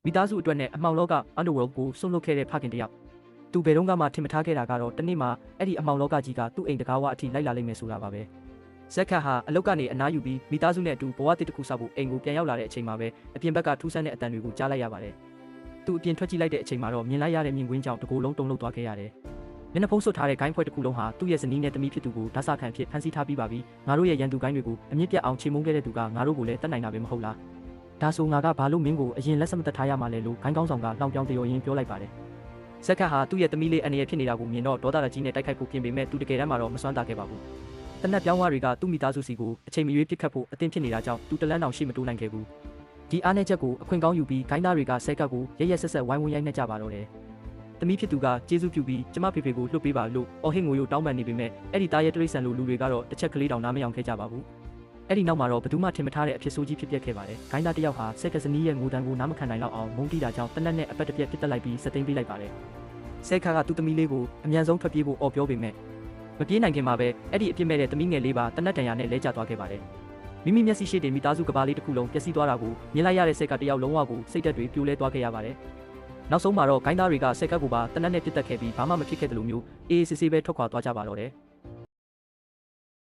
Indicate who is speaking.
Speaker 1: မိသားစုအတွက်နဲ့အမှောင်လောက Underworld ကိုဆွန့်လွတ်ခဲ့တဲ့ဖခင်တယောက်သူဘယ်တော့မှထင်မထားခဲ့တာကတော့တနေ့မှအဲ့ဒီအမှောင်လောကကြီးကသူ့အိမ်တကားဝအထိလိုက်လာလိမ့်မယ်ဆိုတာပါပဲဇက်ခတ်ဟာအလုတ်ကနေအနားယူပြီးမိသားစုနဲ့အတူဘဝတစ်ခုဆောက်ဖို့အိမ်ကိုပြန်ရောက်လာတဲ့အချိန်မှာပဲအပြင်ဘက်ကထူးဆန်းတဲ့အတန်တွေကိုကြားလိုက်ရပါတယ်သူအပြင်ထွက်ကြည့်လိုက်တဲ့အချိန်မှာတော့မြင်လိုက်ရတဲ့မြင်ကွင်းကြောင့်တကိုယ်လုံးတုန်လှုပ်သွားခဲ့ရတယ်မျက်နှာဖုံးဆွတ်ထားတဲ့ဂိုင်းဖွဲ့တစ်ခုလုံးဟာသူ့ရဲ့ဇနီးနဲ့သမီးဖြစ်သူကိုဓာတ်စာခံဖြစ်ဖမ်းဆီးထားပြီးပါပြီငါတို့ရဲ့ရန်သူဂိုင်းတွေကိုအမြင့်ပြတ်အောင်ချေမှုန်းခဲ့တဲ့သူကငါတို့ကိုလည်းတတ်နိုင်တာပဲမဟုတ်လားဒါဆိုငါကဘာလို့မင်းကိုအရင်လက်စမသက်ထားရမှာလဲလို့ဂိုင်းကောင်းဆောင်ကလောင်ပြောင်တရော်ရင်းပြောလိုက်ပါတယ်ဇက်ခတ်ဟာသူ့ရဲ့သမီးလေးအနေနဲ့ဖြစ်နေတာကိုမြင်တော့ဒေါသကြီးနဲ့တိုက်ခိုက်ဖို့ပြင်ပေမဲ့သူတကယ်တမ်းမှာတော့မစွမ်းတာခဲ့ပါဘူးတနက်ပြောင်းဝတွေကသူ့မိသားစုစီကိုအချိန်မရွေးပစ်ခတ်ဖို့အသင့်ဖြစ်နေတာကြောင့်သူတလန်းတောင်ရှိမတိုးနိုင်ခဲ့ဘူးဒီအားနည်းချက်ကိုအခွင့်ကောင်းယူပြီးဂိုင်းသားတွေကဆဲကတ်ကိုရရက်ဆက်ဆက်ဝိုင်းဝန်းရိုက်နှက်ကြပါတော့တယ်သမီးဖြစ်သူကကျေးဇူးပြုပြီးကျမဖေဖေကိုလွတ်ပေးပါလို့အော်ဟစ်ငိုရိုတောင်းပန်နေပေမဲ့အဲ့ဒီသားရဲ့တရိษံလိုလူတွေကတော့တစ်ချက်ကလေးတောင်နားမယောင်ခဲ့ကြပါဘူးအဲ့ဒီနောက်မှာတော့ဘယ်သူမှထင်မထားတဲ့အဖြစ်ဆိုးကြီးဖြစ်ပျက်ခဲ့ပါတယ်ဂိုင်းသားတစ်ယောက်ဟာဆက်ကဇနီးရဲ့ငိုတန်းကိုနားမခံနိုင်တော့အောင်မုန်းတီးတာကြောင့်တနက်နဲ့အပတ်တစ်ပြက်ပစ်တက်လိုက်ပြီးစက်သိမ်းပေးလိုက်ပါတယ်ဆက်ကကသူ့သမီးလေးကိုအမြန်ဆုံးထွက်ပြေးဖို့အော်ပြောပေမဲ့မပြေးနိုင်ခင်မှာပဲအဲ့ဒီအပြစ်မဲ့တဲ့သမီးငယ်လေးပါတနက်တန်ရနဲ့လဲကျသွားခဲ့ပါတယ်မိမိမျက်စိရှိတဲ့မိသားစုကဘာလေးတစ်ခုလုံးပျက်စီးသွားတာကိုမြင်လိုက်ရတဲ့ဆက်ကတယောက်လုံးဝကိုစိတ်သက်တွေပြိုလဲသွားခဲ့ရပါတယ်နောက်ဆုံးမှာတော့ဂိုင်းသားတွေကဆက်ကကိုပါတနက်နဲ့ပြစ်တက်ခဲ့ပြီးဘာမှမဖြစ်ခဲ့တယ်လို့မျိုးအေးအေးဆေးဆေးပဲထွက်ခွာသွားကြပါတော့တယ်